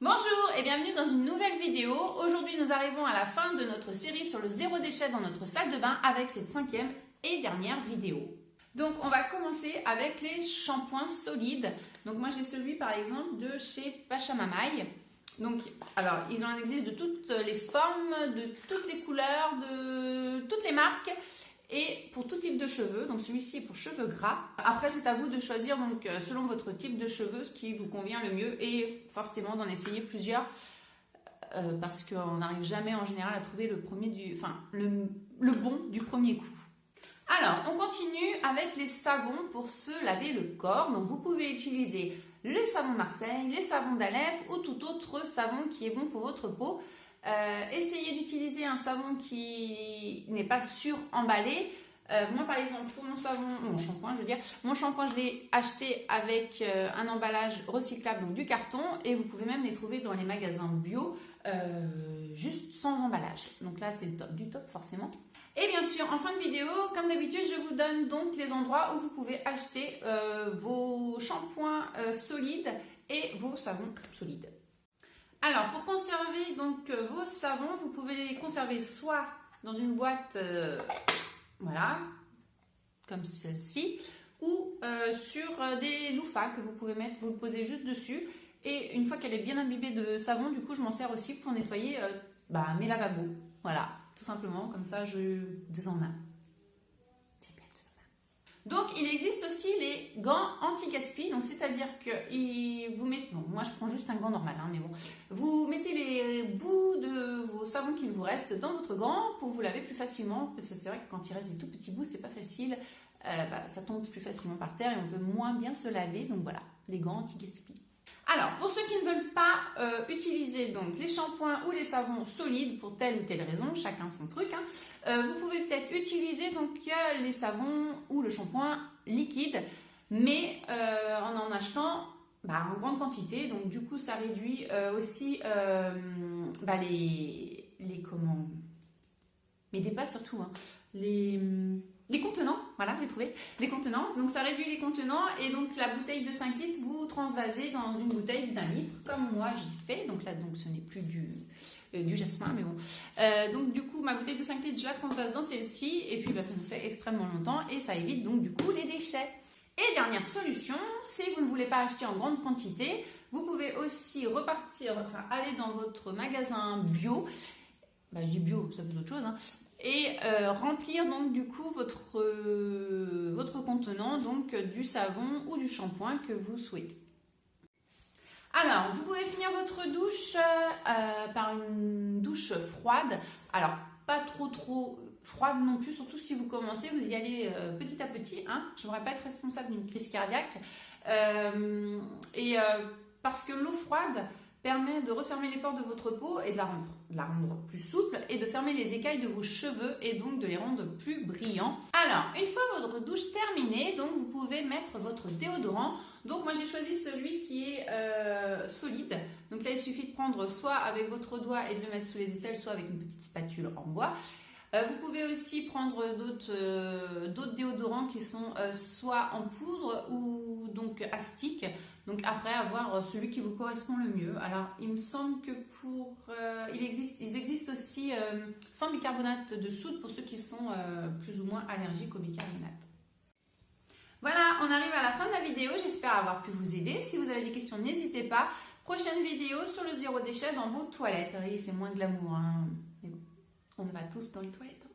Bonjour et bienvenue dans une nouvelle vidéo. Aujourd'hui nous arrivons à la fin de notre série sur le zéro déchet dans notre salle de bain avec cette 5e et dernière vidéo. Donc on va commencer avec les shampoings solides. Donc moi j'ai celui par exemple de chez Pachamamaï. Donc alors il en existe de toutes les formes, de toutes les couleurs, de toutes les marques. Et pour tout type de cheveux, donc celui-ci est pour cheveux gras. Après, c'est à vous de choisir donc selon votre type de cheveux ce qui vous convient le mieux et forcément d'en essayer plusieurs parce qu'on n'arrive jamais en général à trouver le bon du premier coup. Alors, on continue avec les savons pour se laver le corps. Donc, vous pouvez utiliser les savons Marseille, les savons d'Alep ou tout autre savon qui est bon pour votre peau. Essayez d'utiliser un savon qui n'est pas sur-emballé. Moi par exemple pour mon shampoing je l'ai acheté avec un emballage recyclable, donc du carton, et vous pouvez même les trouver dans les magasins bio juste sans emballage. Donc là c'est le top du top forcément. Et bien sûr en fin de vidéo, comme d'habitude, je vous donne donc les endroits où vous pouvez acheter vos shampoings solides et vos savons solides. Alors, pour conserver donc vos savons, vous pouvez les conserver soit dans une boîte, voilà, comme celle-ci, ou sur des loofahs que vous pouvez mettre, vous le posez juste dessus. Et une fois qu'elle est bien imbibée de savon, du coup, je m'en sers aussi pour nettoyer mes lavabos. Voilà, tout simplement, comme ça, deux en un. Donc, il existe aussi les gants anti-gaspi, donc c'est-à-dire que vous mettez, bon, moi je prends juste un gant normal, mais bon, vous mettez les bouts de vos savons qu'il vous reste dans votre gant pour vous laver plus facilement, parce que c'est vrai que quand il reste des tout petits bouts, c'est pas facile, ça tombe plus facilement par terre et on peut moins bien se laver, donc voilà, les gants anti-gaspi. Alors, pour ceux qui ne veulent pas utiliser donc les shampoings ou les savons solides pour telle ou telle raison, chacun son truc, vous pouvez peut-être utiliser donc les savons ou le shampoing liquide, mais en achetant en grande quantité. Donc du coup, ça réduit aussi les dépâts surtout, les contenants, voilà, j'ai trouvé, les contenants. Donc ça réduit les contenants et donc la bouteille de 5 litres, vous transvasez dans une bouteille d'1 litre, comme moi j'ai fait. Donc là, ce n'est plus du jasmin, mais bon. Donc du coup, ma bouteille de 5 litres, je la transvase dans celle-ci et puis ça nous fait extrêmement longtemps et ça évite donc du coup les déchets. Et dernière solution, si vous ne voulez pas acheter en grande quantité, vous pouvez aussi aller dans votre magasin bio. Je dis bio, ça fait autre chose, et remplir donc du coup votre contenant donc du savon ou du shampoing que vous souhaitez. Alors, vous pouvez finir votre douche par une douche froide. Alors, pas trop froide non plus, surtout si vous commencez, vous y allez petit à petit. Je ne voudrais pas être responsable d'une crise cardiaque. Parce que l'eau froide permet de refermer les pores de votre peau et de la rendre plus souple et de fermer les écailles de vos cheveux et donc de les rendre plus brillants. Alors, une fois votre douche terminée, donc vous pouvez mettre votre déodorant. Donc moi j'ai choisi celui qui est solide. Donc là il suffit de prendre soit avec votre doigt et de le mettre sous les aisselles, soit avec une petite spatule en bois. Vous pouvez aussi prendre d'autres déodorants qui sont soit en poudre ou donc à stick. Donc après avoir celui qui vous correspond le mieux. Alors il me semble que ils existent aussi sans bicarbonate de soude pour ceux qui sont plus ou moins allergiques au bicarbonate. Voilà, on arrive à la fin de la vidéo. J'espère avoir pu vous aider. Si vous avez des questions, n'hésitez pas. Prochaine vidéo sur le zéro déchet dans vos toilettes. Oui, c'est moins glamour, mais bon. On va tous dans les toilettes.